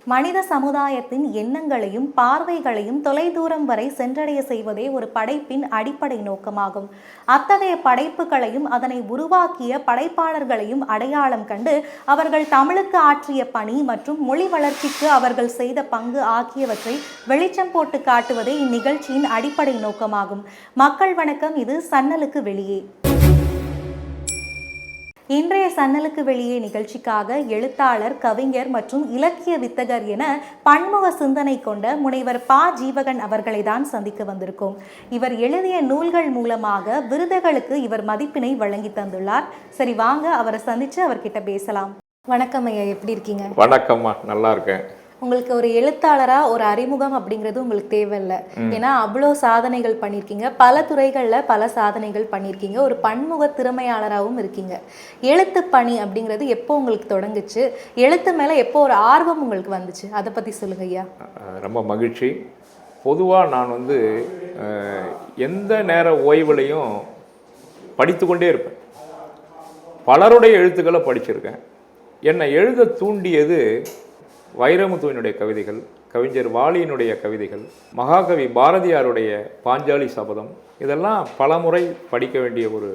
மனித சமுதாயத்தின் எண்ணங்களையும் பார்வைகளையும் தொலைதூரம் வரை சென்றடைய செய்வதே ஒரு படைப்பின் அடிப்படை நோக்கமாகும். அத்தகைய படைப்புகளையும் அதனை உருவாக்கிய படைப்பாளர்களையும் அடையாளம் கண்டு அவர்கள் தமிழுக்கு ஆற்றிய பணி மற்றும் மொழி வளர்ச்சிக்கு அவர்கள் செய்த பங்கு ஆகியவற்றை வெளிச்சம் போட்டு காட்டுவதே இந்நிகழ்ச்சியின் அடிப்படை நோக்கமாகும். மக்கள் வணக்கம். இது சன்னலுக்கு வெளியே. இன்றைய சன்னலுக்கு வெளியே நிகழ்ச்சிக்காக எழுத்தாளர், கவிஞர் மற்றும் இலக்கிய வித்தகர் என பன்முக சிந்தனை கொண்ட முனைவர் ப. ஜீவகன் அவர்களை தான் சந்திக்க வந்திருக்கோம். இவர் எழுதிய நூல்கள் மூலமாக விருதுகளுக்கு இவர் மதிப்பினை வழங்கி தந்துள்ளார். சரி, வாங்க அவரை சந்திச்சு அவர்கிட்ட பேசலாம். வணக்கம் ஐயா, எப்படி இருக்கீங்க? வணக்கம்மா, நல்லா இருக்கேன். உங்களுக்கு ஒரு எழுத்தாளராக ஒரு அறிமுகம் அப்படிங்கிறது உங்களுக்கு தேவையில்லை. ஏன்னா அவ்வளோ சாதனைகள் பண்ணியிருக்கீங்க, பல துறைகளில் பல சாதனைகள் பண்ணியிருக்கீங்க, ஒரு பன்முக திறமையாளராகவும் இருக்கீங்க. எழுத்து பணி அப்படிங்கிறது எப்போ உங்களுக்கு தொடங்குச்சு? எழுத்து மேலே எப்போ ஒரு ஆர்வம் உங்களுக்கு வந்துச்சு? அதை பற்றி சொல்லுங்க ஐயா. ரொம்ப மகிழ்ச்சி. பொதுவாக நான் எந்த நேர ஓய்வுலையும் படித்து கொண்டே இருப்பேன். பலருடைய எழுத்துக்களை படிச்சிருக்கேன். என்னை எழுத தூண்டியது வைரமுத்துவினுடைய கவிதைகள், கவிஞர் வாலியினுடைய கவிதைகள், மகாகவி பாரதியாருடைய பாஞ்சாலி சபதம், இதெல்லாம் பல முறை படிக்க வேண்டிய ஒரு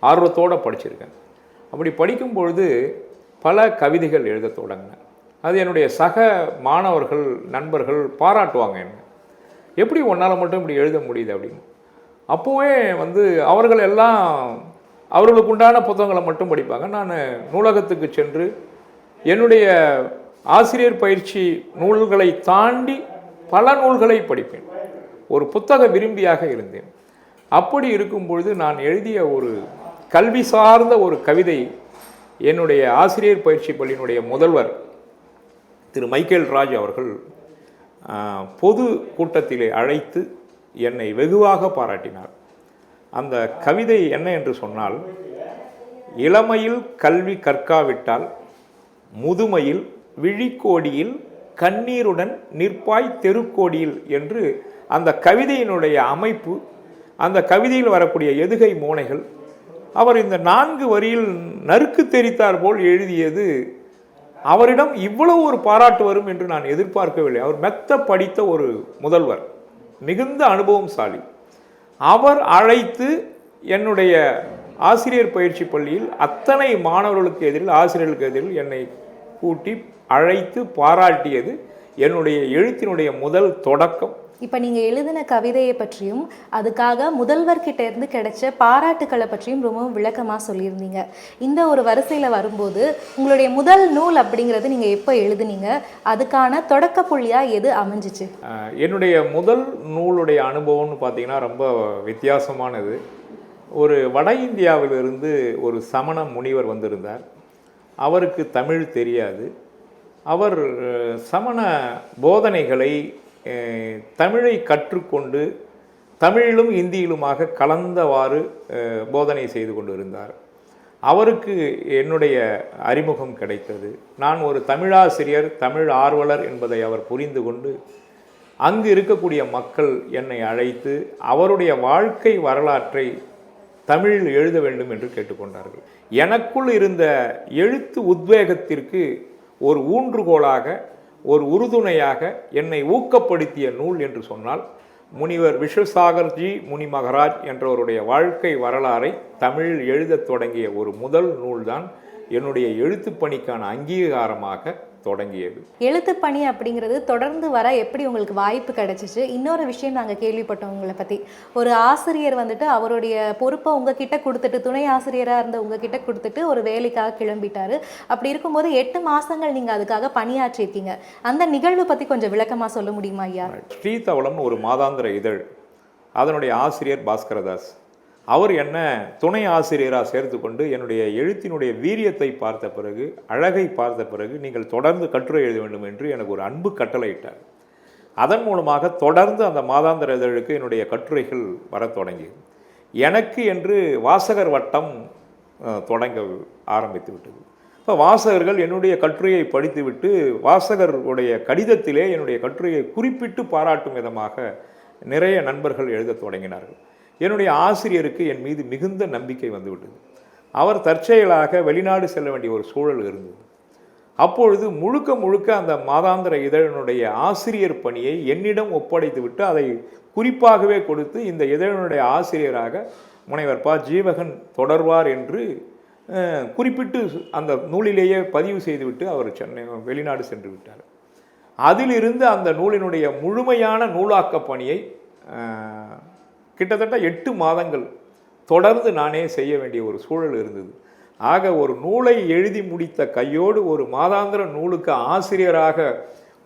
ஆர்வத்தோடு படிச்சிருக்கேன். அப்படி படிக்கும் பொழுது பல கவிதைகள் எழுத தொடங்கினேன். அது என்னுடைய சக மாணவர்கள், நண்பர்கள் பாராட்டுவாங்க என்ன, எப்படி உன்னால் மட்டும் இப்படி எழுத முடியுது அப்படின்னு. அப்போவே அவர்கள் எல்லாம் அவர்களுக்கு உண்டான புத்தகங்களை மட்டும் படிப்பாங்க. நான் நூலகத்துக்கு சென்று என்னுடைய ஆசிரியர் பயிற்சி நூல்களை தாண்டி பல நூல்களை படிப்பேன். ஒரு புத்தக விரும்பியாக இருந்தேன். அப்படி இருக்கும் பொழுது நான் எழுதிய ஒரு கல்வி சார்ந்த ஒரு கவிதை என்னுடைய ஆசிரியர் பயிற்சி பள்ளியினுடைய முதல்வர் திரு மைக்கேல் ராஜ் அவர்கள் பொது கூட்டத்திலே அழைத்து என்னை வெகுவாக பாராட்டினார். அந்த கவிதை என்ன என்று சொன்னால், இளமையில் கல்வி கற்காவிட்டால் முதுமையில் விழிக்கோடியில் கண்ணீருடன் நிற்பாய் தெருக்கோடியில் என்று அந்த கவிதையினுடைய அமைப்பு, அந்த கவிதையில் வரக்கூடிய எதுகை மோனைகள், அவர் இந்த 4 வரியில் நறுக்கு தெரித்தார் போல் எழுதியது. அவரிடம் இவ்வளவு ஒரு பாராட்டு வரும் என்று நான் எதிர்பார்க்கவில்லை. அவர் மெத்த படித்த ஒரு முதல்வர், மிகுந்த அனுபவம்சாலி. அவர் அழைத்து என்னுடைய ஆசிரியர் பயிற்சி பள்ளியில் அத்தனை மாணவர்களுக்கு எதிரில், ஆசிரியர்களுக்கு எதிரில் என்னை கூட்டி அழைத்து பாராட்டியது என்னுடைய எழுத்தினுடைய முதல் தொடக்கம். இப்போ நீங்கள் எழுதின கவிதையை பற்றியும் அதுக்காக முதல்வர்கிட்ட இருந்து கிடைச்ச பாராட்டுக்களை பற்றியும் ரொம்பவும் விளக்கமாக சொல்லியிருந்தீங்க. இந்த ஒரு வரிசையில் வரும்போது உங்களுடைய முதல் நூல் அப்படிங்கிறது நீங்கள் எப்போ எழுதுனீங்க? அதுக்கான தொடக்க புள்ளியாக எது அமைஞ்சிச்சு? என்னுடைய முதல் நூலுடைய அனுபவம்னு பார்த்தீங்கன்னா ரொம்ப வித்தியாசமானது. ஒரு வட இந்தியாவிலிருந்து ஒரு சமண முனிவர் வந்திருந்தார். அவருக்கு தமிழ் தெரியாது. அவர் சமண போதனைகளை தமிழை கற்றுக்கொண்டு தமிழிலும் இந்தியிலுமாக கலந்தவாறு போதனை செய்து கொண்டு இருந்தார். அவருக்கு என்னுடைய அறிமுகம் கிடைத்தது. நான் ஒரு தமிழாசிரியர், தமிழ் ஆர்வலர் என்பதை அவர் புரிந்து கொண்டு அங்கு இருக்கக்கூடிய மக்கள் என்னை அழைத்து அவருடைய வாழ்க்கை வரலாற்றை தமிழில் எழுத வேண்டும் என்று கேட்டுக்கொண்டார்கள். எனக்குள் இருந்த எழுத்து உத்வேகத்திற்கு ஒரு ஊன்றுகோலாக, ஒரு உறுதுணையாக என்னை ஊக்கப்படுத்திய நூல் என்று சொன்னால் முனிவர் விஸ்வசாகர்ஜி முனி மகராஜ் என்றவருடைய வாழ்க்கை வரலாறை தமிழில் எழுதத் தொடங்கிய ஒரு முதல் நூல்தான் என்னுடைய எழுத்து பணிக்கான அங்கீகாரமாக தொடங்கியது. எழுத்து பணி அப்படிங்கிறது தொடர்ந்து வர எப்படி உங்களுக்கு வாய்ப்பு கிடைச்சிச்சு? இன்னொரு விஷயம் நாங்கள் கேள்விப்பட்டோம் உங்களை பற்றி. ஒரு ஆசிரியர் அவருடைய பொறுப்பை உங்ககிட்ட கொடுத்துட்டு, துணை ஆசிரியராக இருந்த உங்ககிட்ட கொடுத்துட்டு ஒரு வேலைக்காக கிளம்பிட்டாரு. அப்படி இருக்கும்போது 8 மாதங்கள் நீங்கள் அதுக்காக பணியாற்றிருக்கீங்க. அந்த நிகழ்வு பற்றி கொஞ்சம் விளக்கமாக சொல்ல முடியுமா ஐயா? ஸ்ரீதவளம் ஒரு மாதாந்திர இதழ், அதனுடைய ஆசிரியர் பாஸ்கரதாஸ். அவர் என்ன துணை ஆசிரியராக சேர்த்து கொண்டு என்னுடைய எழுத்தினுடைய வீரியத்தை பார்த்த பிறகு, அழகை பார்த்த பிறகு, நீங்கள் தொடர்ந்து கட்டுரை எழுத வேண்டும் என்று எனக்கு ஒரு அன்பு கட்டளையிட்டார். அதன் மூலமாக தொடர்ந்து அந்த மாதாந்திர இதழுக்கு என்னுடைய கட்டுரைகள் வர தொடங்கியது. எனக்கு என்று வாசகர் வட்டம் தொடங்க ஆரம்பித்து விட்டது. இப்போ வாசகர்கள் என்னுடைய கட்டுரையை படித்துவிட்டு வாசகருடைய கடிதத்திலே என்னுடைய கட்டுரையை குறிப்பிட்டு பாராட்டும் விதமாக நிறைய நண்பர்கள் எழுத தொடங்கினார்கள். என்னுடைய ஆசிரியருக்கு என் மீது மிகுந்த நம்பிக்கை வந்துவிட்டது. அவர் தற்செயலாக வெளிநாடு செல்ல வேண்டிய ஒரு சூழல் இருந்தது. அப்பொழுது முழுக்க முழுக்க அந்த மாதாந்திர இதழினுடைய ஆசிரியர் பணியை என்னிடம் ஒப்படைத்து விட்டு அதை குறிப்பாகவே கொடுத்து இந்த இதழினுடைய ஆசிரியராக முனைவர் ப. ஜீவகன் தொடர்வார் என்று குறிப்பிட்டு அந்த நூலிலேயே பதிவு செய்துவிட்டு அவர் சென்னை வெளிநாடு சென்று விட்டார். அதிலிருந்து அந்த நூலினுடைய முழுமையான நூலாக்க பணியை கிட்டத்தட்ட 8 மாதங்கள் தொடர்ந்து நானே செய்ய வேண்டிய ஒரு சூழல் இருந்தது. ஆக ஒரு நூலை எழுதி முடித்த கையோடு ஒரு மாதாந்திர நூலுக்கு ஆசிரியராக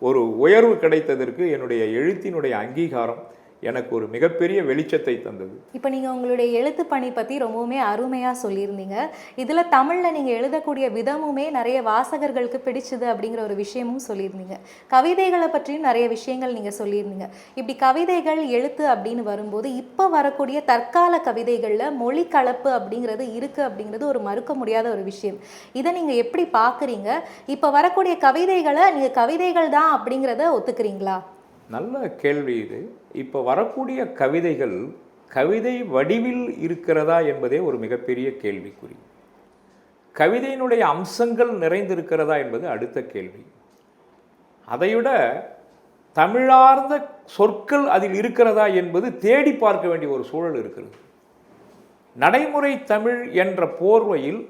ஒரு உயர்வு கிடைத்ததற்கு என்னுடைய எழுத்தினுடைய அங்கீகாரம் எனக்கு ஒரு மிகப்பெரிய வெளிச்சத்தை தந்தது. இப்போ நீங்கள் உங்களுடைய எழுத்து பணி பற்றி ரொம்பவுமே அருமையாக சொல்லியிருந்தீங்க. இதில் தமிழில் நீங்கள் எழுதக்கூடிய விதமுமே நிறைய வாசகர்களுக்கு பிடிச்சது அப்படிங்கிற ஒரு விஷயமும் சொல்லியிருந்தீங்க. கவிதைகளை பற்றியும் நிறைய விஷயங்கள் நீங்கள் சொல்லியிருந்தீங்க. இப்படி கவிதைகள் எழுத்து அப்படின்னு வரும்போது இப்போ வரக்கூடிய தற்கால கவிதைகளில் மொழி கலப்பு அப்படிங்கிறது இருக்குது அப்படிங்கிறது ஒரு மறுக்க முடியாத ஒரு விஷயம். இதை நீங்கள் எப்படி பார்க்குறீங்க? இப்போ வரக்கூடிய கவிதைகளை நீங்கள் கவிதைகள் தான் அப்படிங்கிறத ஒத்துக்கிறீங்களா? நல்ல கேள்வி இது. இப்போ வரக்கூடிய கவிதைகள் கவிதை வடிவில் இருக்கிறதா என்பதே ஒரு மிகப்பெரிய கேள்விக்குறி. கவிதையினுடைய அம்சங்கள் நிறைந்திருக்கிறதா என்பது அடுத்த கேள்வி. அதைவிட தமிழார்ந்த சொற்கள் அதில் இருக்கிறதா என்பது தேடி பார்க்க வேண்டிய ஒரு சூழல் இருக்கிறது. நடைமுறை தமிழ் என்ற போர்வையில்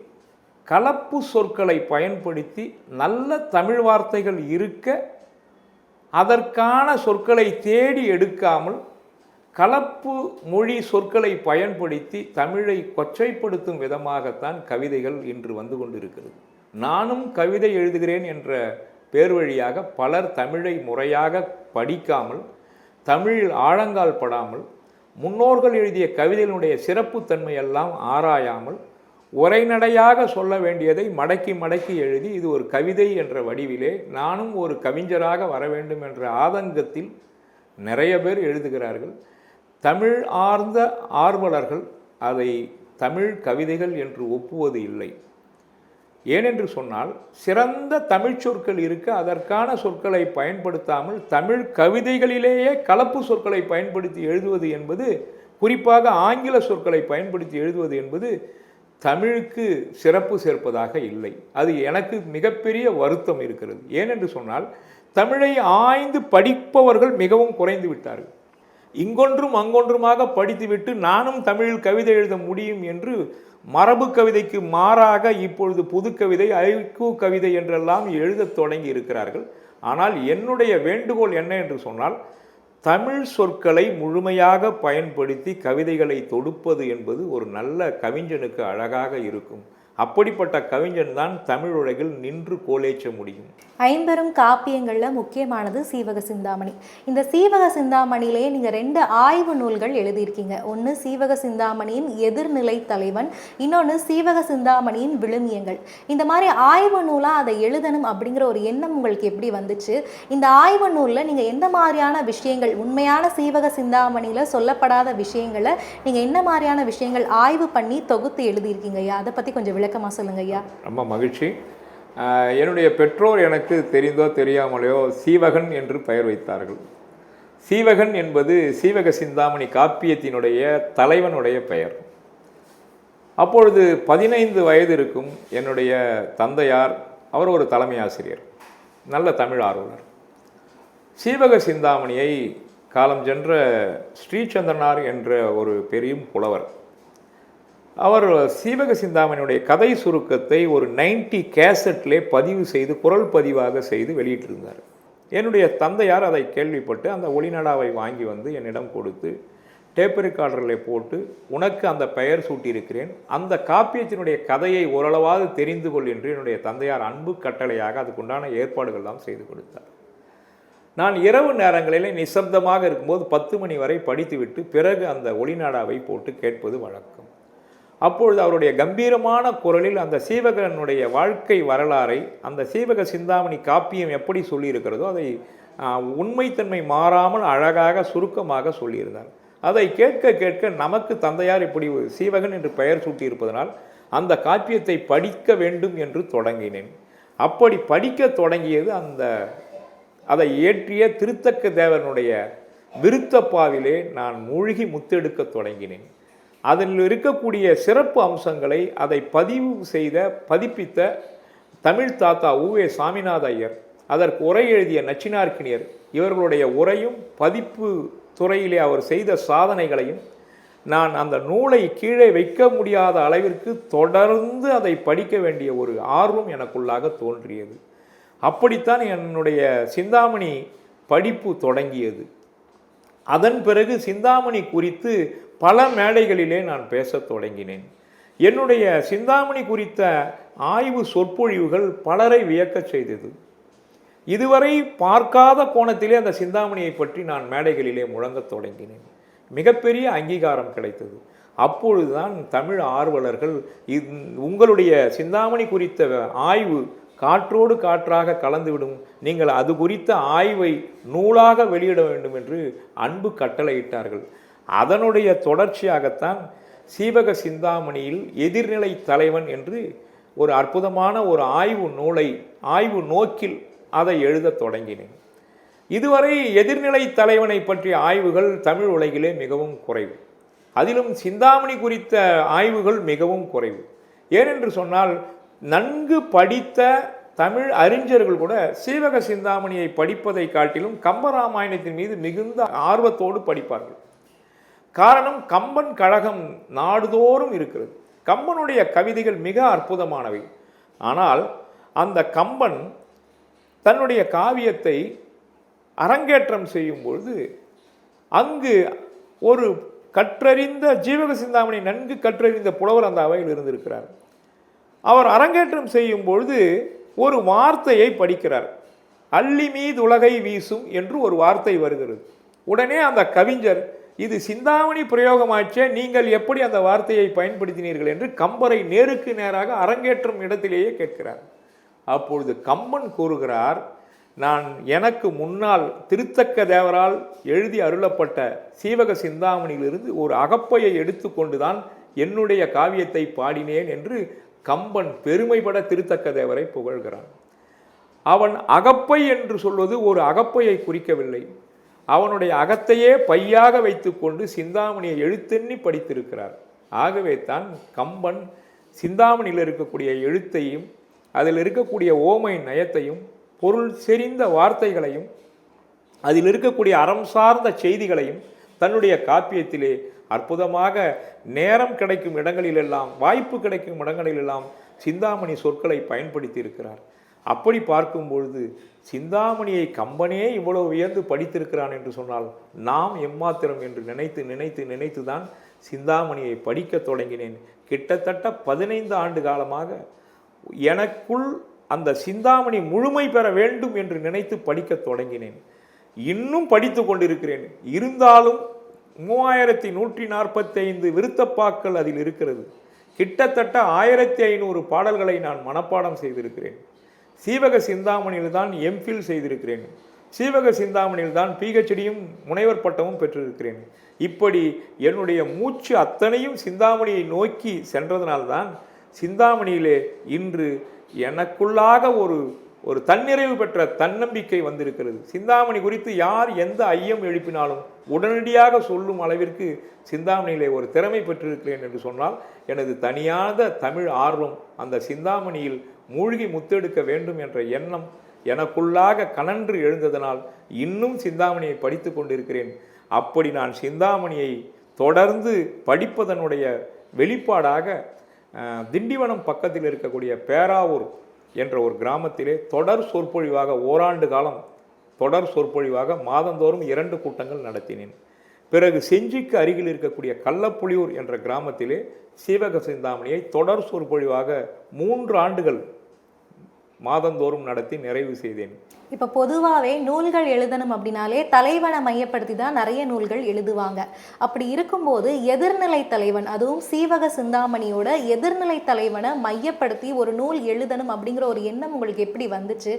கலப்பு சொற்களை பயன்படுத்தி நல்ல தமிழ் வார்த்தைகள் இருக்க அதற்கான சொற்களை தேடி எடுக்காமல் கலப்பு மொழி சொற்களை பயன்படுத்தி தமிழை கொச்சைப்படுத்தும் விதமாகத்தான் கவிதைகள் இன்று வந்து கொண்டிருக்கிறது. நானும் கவிதை எழுதுகிறேன் என்ற பேர் வழியாக பலர் தமிழை முறையாக படிக்காமல், தமிழில் ஆழங்கால் படாமல், முன்னோர்கள் எழுதிய கவிதைகளுடைய சிறப்புத்தன்மையெல்லாம் ஆராயாமல் உரைநடையாக சொல்ல வேண்டியதை மடக்கி மடக்கி எழுதி இது ஒரு கவிதை என்ற வடிவிலே நானும் ஒரு கவிஞராக வர வேண்டும் என்ற ஆதங்கத்தில் நிறைய பேர் எழுதுகிறார்கள். தமிழ் ஆர்ந்த ஆர்வலர்கள் அதை தமிழ் கவிதைகள் என்று ஒப்புவது இல்லை. ஏனென்று சொன்னால் சிறந்த தமிழ் சொற்கள் இருக்க அதற்கான சொற்களை பயன்படுத்தாமல் தமிழ் கவிதைகளிலேயே கலப்பு சொற்களை பயன்படுத்தி எழுதுவது என்பது, குறிப்பாக ஆங்கில சொற்களை பயன்படுத்தி எழுதுவது என்பது தமிழுக்கு சிறப்பு சேர்ப்பதாக இல்லை. அது எனக்கு மிகப்பெரிய வருத்தம் இருக்கிறது. ஏனென்று சொன்னால் தமிழை ஆய்ந்து படிப்பவர்கள் மிகவும் குறைந்து விட்டார்கள். இங்கொன்றும் அங்கொன்றுமாக படித்துவிட்டு நானும் தமிழில் கவிதை எழுத முடியும் என்று மரபு கவிதைக்கு மாறாக இப்பொழுது புது கவிதை, ஐக்கூ கவிதை என்றெல்லாம் எழுதத் தொடங்கி இருக்கிறார்கள். ஆனால் என்னுடைய வேண்டுகோள் என்ன என்று சொன்னால், தமிழ் சொற்களை முழுமையாக பயன்படுத்தி கவிதைகளை தொடுப்பது என்பது ஒரு நல்ல கவிஞனுக்கு அழகாக இருக்கும். அப்படிப்பட்ட கவிஞன் தான் தமிழ் உலகில் நின்று கோலேச்ச முடியும். 50 காப்பியங்களில் முக்கியமானது சீவக சிந்தாமணி. இந்த சீவக சிந்தாமணியிலேயே நீங்கள் 2 ஆய்வு நூல்கள் எழுதியிருக்கீங்க. ஒன்று சீவக சிந்தாமணியின் எதிர்நிலை தலைவன், இன்னொன்று சீவக சிந்தாமணியின் விழுமியங்கள். இந்த மாதிரி ஆய்வு நூலாக அதை எழுதணும் அப்படிங்கிற ஒரு எண்ணம் உங்களுக்கு எப்படி வந்துச்சு? இந்த ஆய்வு நூலில் நீங்கள் எந்த மாதிரியான விஷயங்கள், உண்மையான சீவக சிந்தாமணியில் சொல்லப்படாத விஷயங்களை நீங்கள் என்ன மாதிரியான விஷயங்கள் ஆய்வு பண்ணி தொகுத்து எழுதியிருக்கீங்க ஐயா? அதை பற்றி கொஞ்சம் விளக்கமாக சொல்லுங்க ஐயா. ரொம்ப மகிழ்ச்சி. என்னுடைய பெற்றோர் எனக்கு தெரிந்தோ தெரியாமலையோ சீவகன் என்று பெயர் வைத்தார்கள். சீவகன் என்பது சீவக சிந்தாமணி காப்பியத்தினுடைய தலைவனுடைய பெயர். அப்பொழுது 15 வயது இருக்கும் என்னுடைய தந்தையார், அவர் ஒரு தலைமை ஆசிரியர், நல்ல தமிழ் ஆர்வலர். சீவக சிந்தாமணியை காலம் சென்ற ஸ்ரீசந்திரனார் என்ற ஒரு பெரிய புலவர், அவர் சீவக சிந்தாமணியுடைய கதை சுருக்கத்தை ஒரு 90 கேசட்லே பதிவு செய்து குரல் பதிவாக செய்து வெளியிட்டிருந்தார். என்னுடைய தந்தையார் அதை கேள்விப்பட்டு அந்த ஒளிநாடாவை வாங்கி வந்து என்னிடம் கொடுத்து டேப் ரெக்கார்டரில் போட்டு, உனக்கு அந்த பெயர் சூட்டியிருக்கிறேன், அந்த காப்பியத்தினுடைய கதையை ஓரளவாவது தெரிந்து கொள் என்று என்னுடைய தந்தையார் அன்பு கட்டளையாக அதுக்குண்டான ஏற்பாடுகள்லாம் செய்து கொடுத்தார். நான் இரவு நேரங்களிலே நிசப்தமாக இருக்கும்போது 10 மணி வரை படித்துவிட்டு பிறகு அந்த ஒளிநாடாவை போட்டு கேட்பது வழக்கம். அப்பொழுது அவருடைய கம்பீரமான குரலில் அந்த சீவகனுடைய வாழ்க்கை வரலாறை, அந்த சீவக சிந்தாமணி காப்பியம் எப்படி சொல்லியிருக்கிறதோ அதை உண்மைத்தன்மை மாறாமல் அழகாக சுருக்கமாக சொல்லியிருந்தார். அதை கேட்க கேட்க நமக்கு தந்தையார் இப்படி சீவகன் என்று பெயர் சூட்டியிருப்பதனால் அந்த காப்பியத்தை படிக்க வேண்டும் என்று தொடங்கினேன். அப்படி படிக்க தொடங்கியது அதை இயற்றிய திருத்தக்க தேவனுடைய விருத்தப்பாவிலே நான் மூழ்கி முத்தெடுக்க தொடங்கினேன். அதில் இருக்கக்கூடிய சிறப்பு அம்சங்களை அதை பதிவு செய்த பதிப்பித்த தமிழ் தாத்தா உவே சாமிநாத ஐயர், அதற்கு உரை எழுதிய நச்சினார்க்கினியர், இவர்களுடைய உரையும் பதிப்பு துறையிலே அவர் செய்த சாதனைகளையும் நான் அந்த நூலை கீழே வைக்க முடியாத அளவிற்கு தொடர்ந்து அதை படிக்க வேண்டிய ஒரு ஆர்வம் எனக்குள்ளாக தோன்றியது. அப்படித்தான் என்னுடைய சிந்தாமணி படிப்பு தொடங்கியது. அதன் பிறகு சிந்தாமணி குறித்து பல மேடைகளிலே நான் பேசத் தொடங்கினேன். என்னுடைய சிந்தாமணி குறித்த ஆய்வு சொற்பொழிவுகள் பலரை வியக்கச் செய்தது. இதுவரை பார்க்காத கோணத்திலே அந்த சிந்தாமணியை பற்றி நான் மேடைகளிலே முழங்கத் தொடங்கினேன். மிகப்பெரிய அங்கீகாரம் கிடைத்தது. அப்பொழுதுதான் தமிழ் ஆர்வலர்கள் உங்களுடைய சிந்தாமணி குறித்த ஆய்வு காற்றோடு காற்றாக கலந்துவிடும், நீங்கள் அது குறித்த ஆய்வை நூலாக வெளியிட வேண்டும் என்று அன்பு கட்டளையிட்டார்கள். அதனுடைய தொடர்ச்சியாகத்தான் சீவக சிந்தாமணியில் எதிர்நிலை தலைவன் என்று ஒரு அற்புதமான ஒரு ஆய்வு நூலை ஆய்வு நோக்கில் அதை எழுதத் தொடங்கினேன். இதுவரை எதிர்நிலை தலைவனை பற்றிய ஆய்வுகள் தமிழ் உலகிலே மிகவும் குறைவு. அதிலும் சிந்தாமணி குறித்த ஆய்வுகள் மிகவும் குறைவு. ஏனென்று சொன்னால், நன்கு படித்த தமிழ் அறிஞர்கள் கூட சீவக சிந்தாமணியை படிப்பதை காட்டிலும் கம்பராமாயணத்தின் மீது மிகுந்த ஆர்வத்தோடு படிப்பார்கள். காரணம், கம்பன் கழகம் நாடுதோறும் இருக்கிறது. கம்பனுடைய கவிதைகள் மிக அற்புதமானவை. ஆனால் அந்த கம்பன் தன்னுடைய காவியத்தை அரங்கேற்றம் செய்யும் பொழுது அங்கு ஒரு கற்றறிந்த ஜீவக சிந்தாமணி நன்கு கற்றறிந்த புலவர் அந்த அவையில் இருந்திருக்கிறார். அவர் அரங்கேற்றம் செய்யும் பொழுது ஒரு வார்த்தையை படிக்கிறார். அள்ளி மீது உலகை வீசும் என்று ஒரு வார்த்தை வருகிறது. உடனே அந்த கவிஞர், இது சிந்தாமணி பிரயோகமாச்சே, நீங்கள் எப்படி அந்த வார்த்தையை பயன்படுத்தினீர்கள் என்று கம்பரை நேருக்கு நேராக அரங்கேற்றும் இடத்திலேயே கேட்கிறார். அப்பொழுது கம்பன் கூறுகிறார், நான் எனக்கு முன்னால் திருத்தக்க தேவரால் எழுதி அருளப்பட்ட சீவக சிந்தாமணியிலிருந்து ஒரு அகப்பையை எடுத்துக்கொண்டுதான் என்னுடைய காவியத்தை பாடினேன் என்று கம்பன் பெருமைப்பட திருத்தக்க தேவரை புகழ்கிறான். அவன் அகப்பை என்று சொல்வது ஒரு அகப்பையை குறிக்கவில்லை. அவனுடைய அகத்தையே பையாக வைத்துக்கொண்டு சிந்தாமணியை எழுத்தெண்ணி படித்திருக்கிறார். ஆகவே தான் கம்பன் சிந்தாமணியில் இருக்கக்கூடிய எழுத்தையும் அதில் இருக்கக்கூடிய ஓமை நயத்தையும் பொருள் செறிந்த வார்த்தைகளையும் அதில் இருக்கக்கூடிய அறம் சார்ந்த செய்திகளையும் தன்னுடைய காப்பியத்திலே அற்புதமாக நேரம் கிடைக்கும் இடங்களிலெல்லாம், வாய்ப்பு கிடைக்கும் இடங்களிலெல்லாம் சிந்தாமணி சொற்களை பயன்படுத்தி இருக்கிறார். அப்படி பார்க்கும் பொழுது சிந்தாமணியை கம்பனே இவ்வளவு உயர்ந்து படித்திருக்கிறான் என்று சொன்னால் நாம் எம்மாத்திரம் என்று நினைத்து தான் சிந்தாமணியை படிக்க தொடங்கினேன். கிட்டத்தட்ட 15 ஆண்டு காலமாக எனக்குள் அந்த சிந்தாமணி முழுமை பெற வேண்டும் என்று நினைத்து படிக்க தொடங்கினேன். இன்னும் படித்து கொண்டிருக்கிறேன். இருந்தாலும் 3145 விருத்தப்பாக்கள் அதில் இருக்கிறது. கிட்டத்தட்ட 1500 பாடல்களை நான் மனப்பாடம் செய்திருக்கிறேன். சீவக சிந்தாமணியில் தான் எம்ஃபில் செய்திருக்கிறேன். சீவக சிந்தாமணியில் தான் பிஹெச்டியும் முனைவர் பட்டமும் பெற்றிருக்கிறேன். இப்படி என்னுடைய மூச்சு அத்தனையும் சிந்தாமணியை நோக்கி சென்றதனால்தான் சிந்தாமணியிலே இன்று எனக்குள்ளாக ஒரு தன்னிறைவு பெற்ற தன்னம்பிக்கை வந்திருக்கிறது. சிந்தாமணி குறித்து யார் எந்த ஐயம் எழுப்பினாலும் உடனடியாக சொல்லும் அளவிற்கு சிந்தாமணியிலே ஒரு திறமை பெற்றிருக்கிறேன் என்று சொன்னால் எனது தனியாத தமிழ் ஆர்வம் அந்த சிந்தாமணியில் மூழ்கி முத்தெடுக்க வேண்டும் என்ற எண்ணம் எனக்குள்ளாக கனன்று எழுந்ததனால் இன்னும் சிந்தாமணியை படித்து கொண்டிருக்கிறேன். அப்படி நான் சிந்தாமணியை தொடர்ந்து படிப்பதனுடைய வெளிப்பாடாக திண்டிவனம் பக்கத்தில் இருக்கக்கூடிய பேராவூர் என்ற ஒரு கிராமத்திலே தொடர் சொற்பொழிவாக ஓராண்டு காலம் தொடர் சொற்பொழிவாக மாதந்தோறும் 2 கூட்டங்கள் நடத்தினேன். பிறகு செஞ்சிக்கு அருகில் இருக்கக்கூடிய கள்ளப்புலியூர் என்ற கிராமத்திலே சீவக சிந்தாமணியை தொடர் சொற்பொழிவாக 3 ஆண்டுகள் மாதந்தோறும் நடத்தி நிறைவு செய்தேன். இப்போ பொதுவாகவே நூல்கள் எழுதணும் அப்படின்னாலே தலைவனை மையப்படுத்தி தான் நிறைய நூல்கள் எழுதுவாங்க. அப்படி இருக்கும்போது எதிர்நிலை தலைவன், அதுவும் சீவக சிந்தாமணியோட எதிர்நிலை தலைவனை மையப்படுத்தி ஒரு நூல் எழுதணும் அப்படிங்கிற ஒரு எண்ணம் உங்களுக்கு எப்படி வந்துச்சு?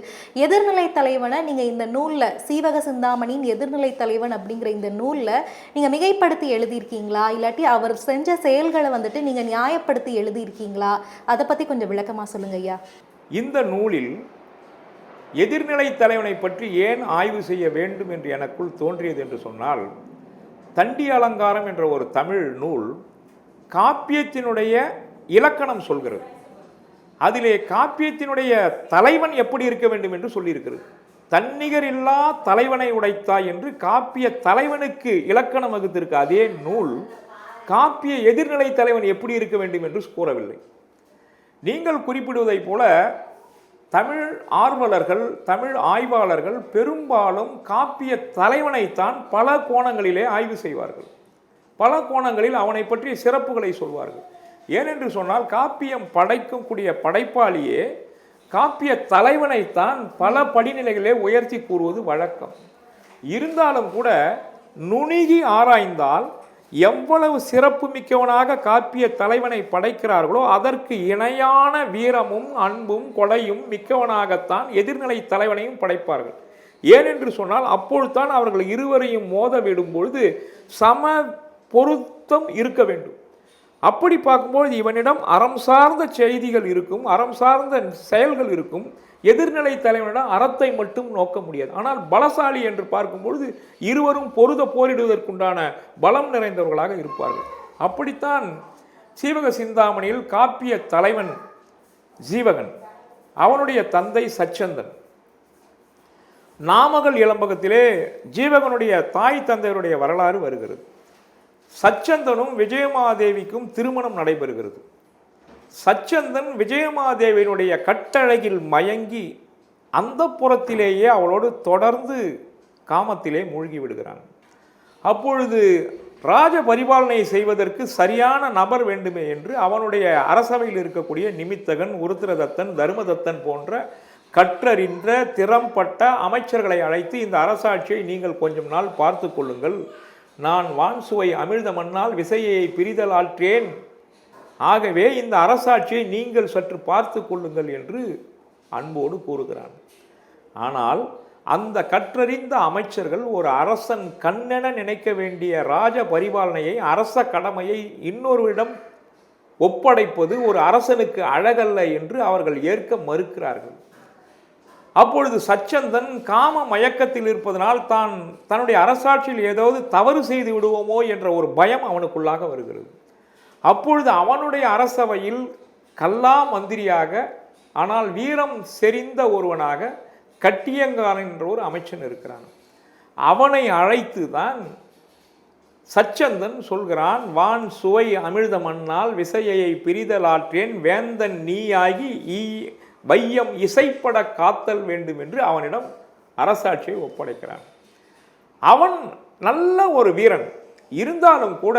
எதிர்நிலை தலைவனை நீங்கள் இந்த நூலில், சீவக சிந்தாமணியின் எதிர்நிலை தலைவன் அப்படிங்கிற இந்த நூலில் நீங்கள் மிகைப்படுத்தி எழுதியிருக்கீங்களா, இல்லாட்டி அவர் செஞ்ச செயல்களை வந்துட்டு நீங்கள் நியாயப்படுத்தி எழுதியிருக்கீங்களா? அதை பற்றி கொஞ்சம் விளக்கமாக சொல்லுங்க ஐயா. இந்த நூலில் எதிர்நிலை தலைவனை பற்றி ஏன் ஆய்வு செய்ய வேண்டும் என்று எனக்குள் தோன்றியது என்று சொன்னால், தண்டி அலங்காரம் என்ற ஒரு தமிழ் நூல் காப்பியத்தினுடைய இலக்கணம் சொல்கிறது. அதிலே காப்பியத்தினுடைய தலைவன் எப்படி இருக்க வேண்டும் என்று சொல்லியிருக்கிறது. தன்னிகர் இல்லா தலைவனை உடைத்தாய் என்று காப்பிய தலைவனுக்கு இலக்கணம் வகுத்திருக்க அதே நூல் காப்பிய எதிர்நிலை தலைவன் எப்படி இருக்க வேண்டும் என்று கூறவில்லை. நீங்கள் குறிப்பிடுவதைப் போல தமிழ் ஆர்வலர்கள், தமிழ் ஆய்வாளர்கள் பெரும்பாலும் காப்பிய தலைவனைத்தான் பல கோணங்களிலே ஆய்வு செய்வார்கள். பல கோணங்களில் அவனை பற்றிய சிறப்புகளை சொல்வார்கள். ஏனென்று சொன்னால் காப்பியம் படைக்கக்கூடிய படைப்பாளியே காப்பிய தலைவனைத்தான் பல படிநிலைகளே உயர்த்தி கூறுவது வழக்கம். இருந்தாலும் கூட நுணுகி ஆராய்ந்தால் எவ்வளவு சிறப்பு மிக்கவனாக காப்பிய தலைவனை படைக்கிறார்களோ அதற்கு இணையான வீரமும் அன்பும் கொடையும் மிக்கவனாகத்தான் எதிர்நிலை தலைவனையும் படைப்பார்கள். ஏனென்று சொன்னால் அப்பொழுதுதான் அவர்கள் இருவரையும் மோத விடும் பொழுது சம பொருத்தம் இருக்க வேண்டும். அப்படி பார்க்கும்போது இவனிடம் அறம் சார்ந்த செய்திகள் இருக்கும், அறம் சார்ந்த செயல்கள் இருக்கும். எதிர்நிலை தலைவனிடம் அறத்தை மட்டும் நோக்க முடியாது. ஆனால் பலசாலி என்று பார்க்கும்பொழுது இருவரும் பொருத போரிடுவதற்குண்டான பலம் நிறைந்தவர்களாக இருப்பார்கள். அப்படித்தான் சீவக சிந்தாமணியில் காப்பிய தலைவன் ஜீவகன், அவனுடைய தந்தை சச்சந்தன். நாமகள் இளம்பகத்திலே ஜீவகனுடைய தாய் தந்தையருடைய வரலாறு வருகிறது. சச்சந்தனும் விஜயமாதேவிக்கும் திருமணம் நடைபெறுகிறது. சச்சந்தன் விஜயமாதேவியினுடைய கட்டழகில் மயங்கி அந்த புறத்திலேயே அவளோடு தொடர்ந்து காமத்திலே மூழ்கி விடுகிறான். அப்பொழுது ராஜ பரிபாலனை செய்வதற்கு சரியான நபர் வேண்டுமே என்று அவனுடைய அரசவையில் இருக்கக்கூடிய நிமித்தகன், உருத்திரதத்தன், தர்மதத்தன் போன்ற கற்றறிந்த திறம்பட்ட அமைச்சர்களை அழைத்து இந்த அரசாட்சியை நீங்கள் கொஞ்சம் நாள் பார்த்து கொள்ளுங்கள், நான் வான்சுவை அமிழ்த மண்ணால் விசையை பிரிதலாற்றேன், ஆகவே இந்த அரசாட்சியை நீங்கள் சற்று பார்த்து கொள்ளுங்கள் என்று அன்போடு கூறுகிறான். ஆனால் அந்த கற்றறிந்த அமைச்சர்கள் ஒரு அரசன் கண்ணென நினைக்க வேண்டிய ராஜ பரிபாலனையை, அரச கடமையை இன்னொருவரிடம் ஒப்படைப்பது ஒரு அரசனுக்கு அழகல்ல என்று அவர்கள் ஏற்க மறுக்கிறார்கள். அப்பொழுது சச்சந்தன் காம மயக்கத்தில் இருப்பதனால் தன்னுடைய அரசாட்சியில் ஏதாவது தவறு செய்து விடுவோமோ என்ற ஒரு பயம் அவனுக்குள்ளாக வருகிறது. அப்பொழுது அவனுடைய அரசவையில் கல்லா மந்திரியாக, ஆனால் வீரம் செறிந்த ஒருவனாக கட்டியங்காரன் என்ற ஒரு அமைச்சன் இருக்கிறான். அவனை அழைத்து தான் சச்சந்தன் சொல்கிறான், வான் சுவை அமிழ்த மண்ணால் விசையை பிரிதலாற்றேன், வேந்தன் நீயாகி வையம் இசைப்பட காத்தல் வேண்டும் என்று அவனிடம் அரசாட்சியை ஒப்படைக்கிறான். அவன் நல்ல ஒரு வீரன், இருந்தாலும் கூட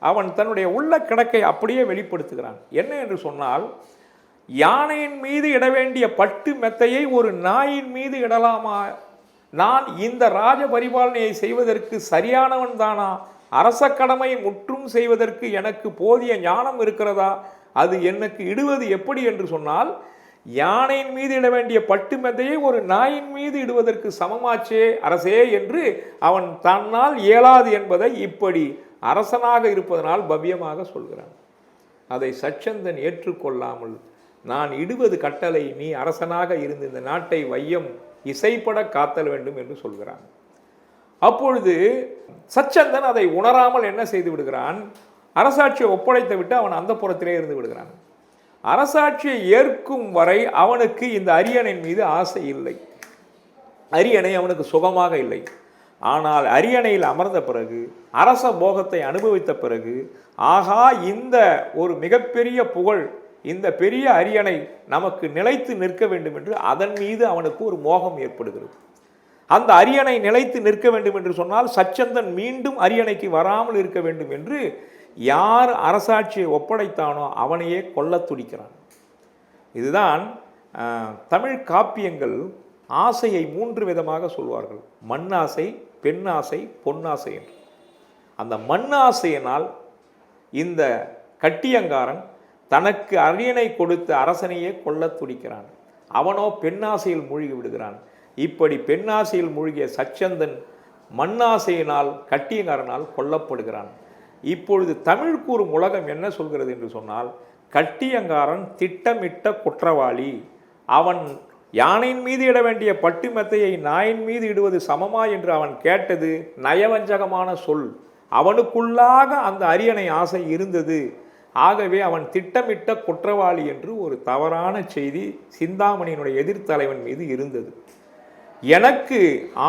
அவன் தன்னுடைய உள்ள கிடக்கை அப்படியே வெளிப்படுத்துகிறான். என்ன என்று சொன்னால், யானையின் மீது இட வேண்டிய பட்டு மெத்தையை ஒரு நாயின் மீது இடலாமா? நான் இந்த ராஜ பரிபாலனையை செய்வதற்கு சரியானவன் தானா? அரச கடமையை முற்றும் செய்வதற்கு எனக்கு போதிய ஞானம் இருக்கிறதா? அது எனக்கு இடுவது எப்படி என்று சொன்னால், யானையின் மீது இட வேண்டிய பட்டு மெத்தையை ஒரு நாயின் மீது இடுவதற்கு சமமாச்சே அரசே என்று அவன் தன்னால் இயலாது என்பதை இப்படி அரசனாக இருப்பதனால் பவ்யமாக சொல்கிறான். அதை சச்சந்தன் ஏற்றுக்கொள்ளாமல், நான் இடுவது கட்டளை, நீ அரசனாக இருந்து இந்த நாட்டை வையம் இசைப்பட காத்தல் வேண்டும் என்று சொல்கிறான். அப்பொழுது சச்சந்தன் அதை உணராமல் என்ன செய்து விடுகிறான், அரசாட்சியை ஒப்படைத்து விட்டு அவன் அந்த புறத்திலே இருந்து விடுகிறான். அரசாட்சியை ஏற்கும் வரை அவனுக்கு இந்த அரியணையின் மீது ஆசை இல்லை. அரியணை அவனுக்கு சுகமாக இல்லை. ஆனால் அரியணையில் அமர்ந்த பிறகு, அரச போகத்தை அனுபவித்த பிறகு, ஆகா இந்த ஒரு மிகப்பெரிய புகழ், இந்த பெரிய அரியணை நமக்கு நிலைத்து நிற்க வேண்டும் என்று அதன் மீது அவனுக்கு ஒரு மோகம் ஏற்படுகிறது. அந்த அரியணை நிலைத்து நிற்க வேண்டும் என்று சொன்னால் சச்சந்தன் மீண்டும் அரியணைக்கு வராமல் இருக்க வேண்டும் என்று யார் அரசாட்சியை ஒப்படைத்தானோ அவனையே கொல்ல துடிக்கிறான். இதுதான் தமிழ் காப்பியங்கள் ஆசையை 3 விதமாக சொல்வார்கள். மண்ணாசை, பெண்ணாசை, பொன்னாசை என்று. அந்த மண்ணாசையினால் இந்த கட்டியங்காரன் தனக்கு அரியணை கொடுத்த அரசனையே கொல்ல துடிக்கிறான். அவனோ பெண்ணாசையில் மூழ்கி விடுகிறான். இப்படி பெண்ணாசையில் மூழ்கிய சச்சந்தன் மண்ணாசையினால் கட்டியங்காரனால் கொல்லப்படுகிறான். இப்பொழுது தமிழ் கூறும் உலகம் என்ன சொல்கிறது என்று சொன்னால், கட்டியங்காரன் திட்டமிட்ட குற்றவாளி. அவன் யானையின் மீது இட வேண்டிய பட்டு மெத்தையை நாயின் மீது இடுவது சமமா என்று அவன் கேட்டது நயவஞ்சகமான சொல். அவனுக்குள்ளாக அந்த அரியணை ஆசை இருந்தது. ஆகவே அவன் திட்டமிட்ட குற்றவாளி என்று ஒரு தவறான செய்தி சிந்தாமணியினுடைய எதிர்த்தலைவன் மீது இருந்தது. எனக்கு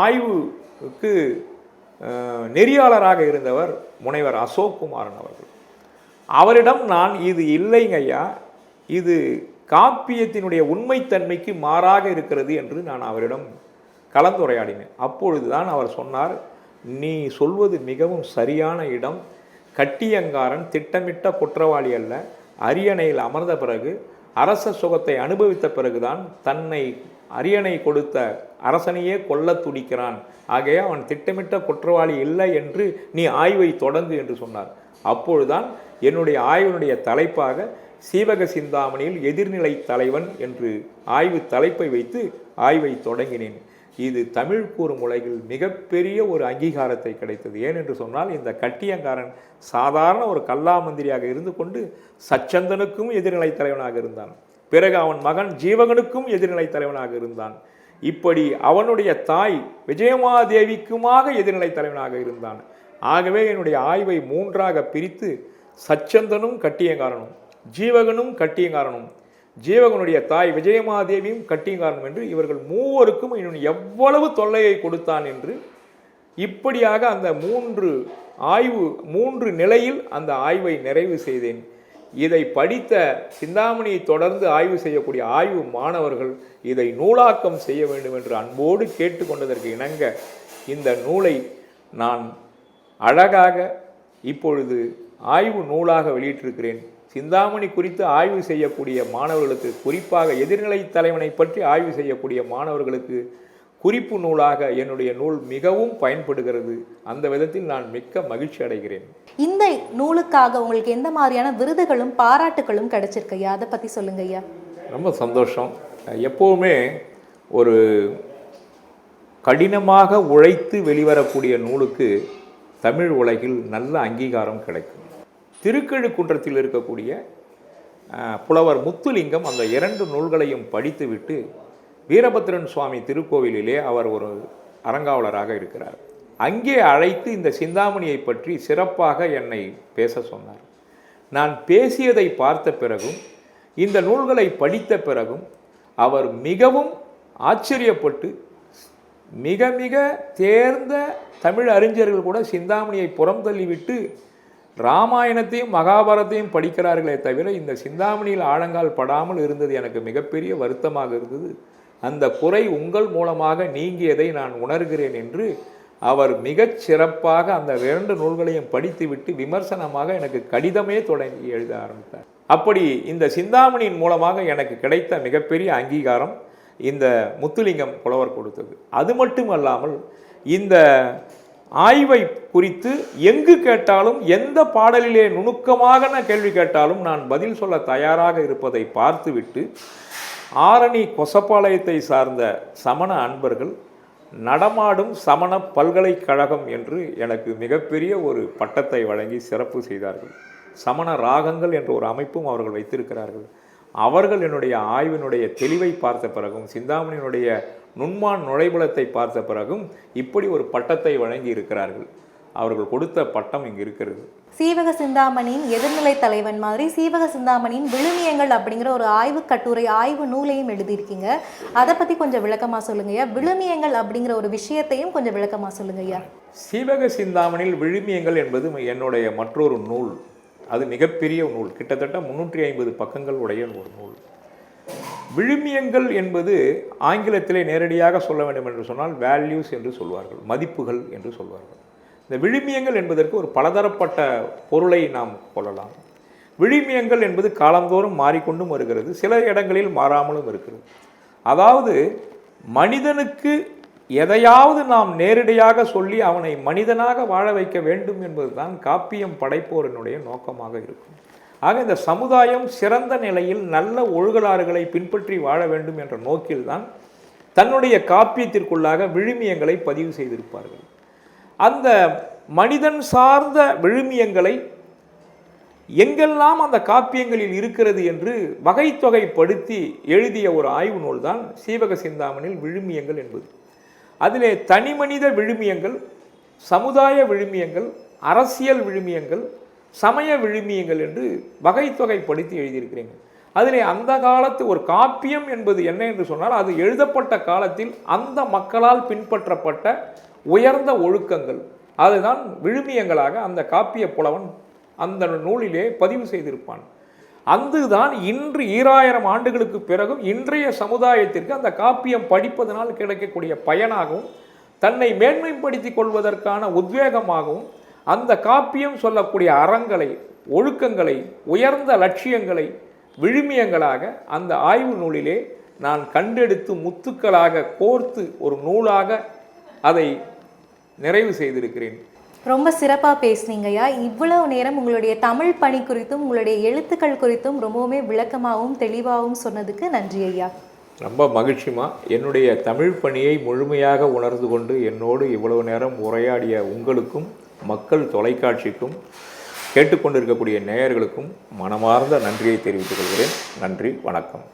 ஆய்வுக்கு நெறியாளராக இருந்தவர் முனைவர் அசோக் குமாரன் அவர்கள். அவரிடம் நான் இது இல்லைங்க ஐயா, இது காப்பியத்தினுடைய உண்மைத்தன்மைக்கு மாறாக இருக்கிறது என்று நான் அவரிடம் கலந்துரையாடினேன். அப்பொழுதுதான் அவர் சொன்னார், நீ சொல்வது மிகவும் சரியான இடம். கட்டியங்காரன் திட்டமிட்ட குற்றவாளி அல்ல. அரியணையில் அமர்ந்த பிறகு அரச சுகத்தை அனுபவித்த பிறகுதான் தன்னை அரியணை கொடுத்த அரசனையே கொல்ல துடிக்கிறான். ஆகையே அவன் திட்டமிட்ட குற்றவாளி இல்லை என்று நீ ஆய்வை தொடங்கு என்று சொன்னார். அப்பொழுதுதான் என்னுடைய ஆய்வினுடைய தலைப்பாக சீவக சிந்தாமணியில் எதிர்நிலை தலைவன் என்று ஆய்வு தலைப்பை வைத்து ஆய்வை தொடங்கினேன். இது தமிழ் கூறும் உலகில் மிகப்பெரிய ஒரு அங்கீகாரத்தை கிடைத்தது. ஏனென்று சொன்னால் இந்த கட்டியங்காரன் சாதாரண ஒரு கல்லாமந்திரியாக இருந்து கொண்டு சச்சந்தனுக்கும் எதிர்நிலை தலைவனாக இருந்தான். பிறகு அவன் மகன் ஜீவகனுக்கும் எதிர்நிலை தலைவனாக இருந்தான். இப்படி அவனுடைய தாய் விஜயமாதேவிக்குமாக எதிர்நிலை தலைவனாக இருந்தான். ஆகவே என்னுடைய ஆய்வை 3ஆக பிரித்து சச்சந்தனும் கட்டியங்காரனும், ஜீவகனும் கட்டியங்காரனும், ஜீவகனுடைய தாய் விஜயமாதேவியும் கட்டியங்காரனும் என்று இவர்கள் மூவருக்கும் இன்னும் எவ்வளவு தொல்லையை கொடுத்தான் என்று இப்படியாக அந்த 3 நிலையில் அந்த ஆய்வை நிறைவு செய்தேன். இதை படித்த சிந்தாமணியை தொடர்ந்து ஆய்வு செய்யக்கூடிய ஆய்வு மாணவர்கள் இதை நூலாக்கம் செய்ய வேண்டும் என்று அன்போடு கேட்டுக்கொண்டதற்கு இணங்க இந்த நூலை நான் அழகாக இப்பொழுது ஆய்வு நூலாக வெளியிட்டிருக்கிறேன். சிந்தாமணி குறித்து ஆய்வு செய்யக்கூடிய மாணவர்களுக்கு, குறிப்பாக எதிர்நிலை தலைவனை பற்றி ஆய்வு செய்யக்கூடிய மாணவர்களுக்கு குறிப்பு நூலாக என்னுடைய நூல் மிகவும் பயன்படுகிறது. அந்த விதத்தில் நான் மிக்க மகிழ்ச்சி அடைகிறேன். இந்த நூலுக்காக உங்களுக்கு எந்த மாதிரியான விருதுகளும் பாராட்டுகளும் கிடைச்சிருக்கு ஐயா, அதை பற்றி சொல்லுங்க ஐயா. ரொம்ப சந்தோஷம். எப்போவுமே ஒரு கடினமாக உழைத்து வெளிவரக்கூடிய நூலுக்கு தமிழ் உலகில் நல்ல அங்கீகாரம் கிடைக்கும். திருக்கழுக்குன்றத்தில் இருக்கக்கூடிய புலவர் முத்துலிங்கம் அந்த 2 நூல்களையும் படித்துவிட்டு வீரபத்ரன் சுவாமி திருக்கோவிலிலே அவர் ஒரு அறங்காவலராக இருக்கிறார். அங்கே அழைத்து இந்த சிந்தாமணியை பற்றி சிறப்பாக என்னை பேச சொன்னார். நான் பேசியதை பார்த்த பிறகும் இந்த நூல்களை படித்த பிறகும் அவர் மிகவும் ஆச்சரியப்பட்டு, மிக மிக தேர்ந்த தமிழ் அறிஞர்கள் கூட சிந்தாமணியை புறம் தள்ளிவிட்டு ராமாயணத்தையும் மகாபாரத்தையும் படிக்கிறார்களே தவிர இந்த சிந்தாமணியில் ஆழங்கால் படாமல் இருந்தது எனக்கு மிகப்பெரிய வருத்தமாக இருந்தது. அந்த குறை உங்கள் மூலமாக நீங்கியதை நான் உணர்கிறேன் என்று அவர் மிகச் சிறப்பாக அந்த 2 நூல்களையும் படித்துவிட்டு விமர்சனமாக எனக்கு கடிதமே தொடங்கி எழுத ஆரம்பித்தார். அப்படி இந்த சிந்தாமணியின் மூலமாக எனக்கு கிடைத்த மிகப்பெரிய அங்கீகாரம் இந்த முத்துலிங்கம் புலவர் கொடுத்தது. அது மட்டுமல்லாமல் இந்த ஆய்வை குறித்து எங்கு கேட்டாலும், எந்த பாடலிலே நுணுக்கமாக நான் கேள்வி கேட்டாலும் நான் பதில் சொல்ல தயாராக இருப்பதை பார்த்துவிட்டு ஆரணி கொசப்பாளையத்தை சார்ந்த சமண அன்பர்கள் நடமாடும் சமண பல்கலைக்கழகம் என்று எனக்கு மிகப்பெரிய ஒரு பட்டத்தை வழங்கி சிறப்பு செய்தார்கள். சமண ராகங்கள் என்ற ஒரு அமைப்பும் அவர்கள் வைத்திருக்கிறார்கள். அவர்கள் என்னுடைய ஆய்வினுடைய தெளிவை பார்த்த பிறகும், சிந்தாமணியினுடைய நுண்மான் நுழைபுலத்தை பார்த்த பிறகும் இப்படி ஒரு பட்டத்தை வழங்கி இருக்கிறார்கள். அவர்கள் கொடுத்த பட்டம் இங்கு இருக்கிறது. சீவக சிந்தாமணியின் எதிர்நிலை தலைவன் மாதிரி சீவக சிந்தாமணியின் விழுமியங்கள் அப்படிங்கிற ஒரு ஆய்வு கட்டுரை, ஆய்வு நூலையும் எழுதியிருக்கீங்க. அதை பற்றி கொஞ்சம் விளக்கமாக சொல்லுங்க ஐயா. விழுமியங்கள் அப்படிங்கிற ஒரு விஷயத்தையும் கொஞ்சம் விளக்கமாக சொல்லுங்க ஐயா. சீவக சிந்தாமணியில் விழுமியங்கள் என்பது என்னுடைய மற்றொரு நூல். அது மிகப்பெரிய நூல், கிட்டத்தட்ட 350 பக்கங்கள் உடைய ஒரு நூல். விழுமியங்கள் என்பது ஆங்கிலத்திலே நேரடியாக சொல்ல வேண்டும் என்று சொன்னால் வேல்யூஸ் என்று சொல்வார்கள், மதிப்புகள் என்று சொல்வார்கள். இந்த விழுமியங்கள் என்பதற்கு ஒரு பலதரப்பட்ட பொருளை நாம் கொள்ளலாம். விழுமியங்கள் என்பது காலந்தோறும் மாறிக்கொண்டும் வருகிறது, சில இடங்களில் மாறாமலும் இருக்கிறது. அதாவது மனிதனுக்கு எதையாவது நாம் நேரடியாக சொல்லி அவனை மனிதனாக வாழ வைக்க வேண்டும் என்பதுதான் காப்பியம் படைப்போரினுடைய நோக்கமாக இருக்கும். ஆக இந்த சமுதாயம் சிறந்த நிலையில் நல்ல ஒழுகலாறுகளை பின்பற்றி வாழ வேண்டும் என்ற நோக்கில்தான் தன்னுடைய காப்பியத்திற்குள்ளாக விழுமியங்களை பதிவு செய்திருப்பார்கள். அந்த மனிதன் சார்ந்த விழுமியங்களை எங்கெல்லாம் அந்த காப்பியங்களில் இருக்கிறது என்று வகைத்தொகைப்படுத்தி எழுதிய ஒரு ஆய்வு நூல் தான் சீவக சிந்தாமணியில் விழுமியங்கள் என்பது. அதிலே தனிமனித விழுமியங்கள், சமுதாய விழுமியங்கள், அரசியல் விழுமியங்கள், சமய விழுமியங்கள் என்று வகைத்தொகைப்படுத்தி எழுதியிருக்கிறீங்க. அதிலே அந்த காலத்து ஒரு காப்பியம் என்பது என்ன என்று சொன்னால், அது எழுதப்பட்ட காலத்தில் அந்த மக்களால் பின்பற்றப்பட்ட உயர்ந்த ஒழுக்கங்கள், அதுதான் விழுமியங்களாக அந்த காப்பிய புலவன் அந்த நூலிலே பதிவு செய்திருப்பான். அதுதான் இன்று 2000 ஆண்டுகளுக்கு பிறகும் இன்றைய சமுதாயத்திற்கு அந்த காப்பியம் படிப்பதனால் கிடைக்கக்கூடிய பயனாகவும் தன்னை மேன்மைப்படுத்திக் கொள்வதற்கான உத்வேகமாகவும் அந்த காப்பியம் சொல்லக்கூடிய அறங்களை, ஒழுக்கங்களை, உயர்ந்த லட்சியங்களை விழுமியங்களாக அந்த ஆய்வு நூலிலே நான் கண்டெடுத்து முத்துக்களாக கோர்த்து ஒரு நூலாக அதை நிறைவு செய்திருக்கிறேன். ரொம்ப சிறப்பாக பேசுனீங்கய்யா. இவ்வளவு நேரம் உங்களுடைய தமிழ் பணி குறித்தும் உங்களுடைய எழுத்துக்கள் குறித்தும் ரொம்பவுமே விளக்கமாகவும் தெளிவாகவும் சொன்னதுக்கு நன்றி ஐயா. ரொம்ப மகிழ்ச்சிமா. என்னுடைய தமிழ் பணியை முழுமையாக உணர்ந்து கொண்டு என்னோடு இவ்வளவு நேரம் உரையாடிய உங்களுக்கும் மக்கள் தொலைக்காட்சிக்கும் கேட்டுக்கொண்டிருக்கக்கூடிய நேயர்களுக்கும் மனமார்ந்த நன்றியை தெரிவித்துக் கொள்கிறேன். நன்றி, வணக்கம்.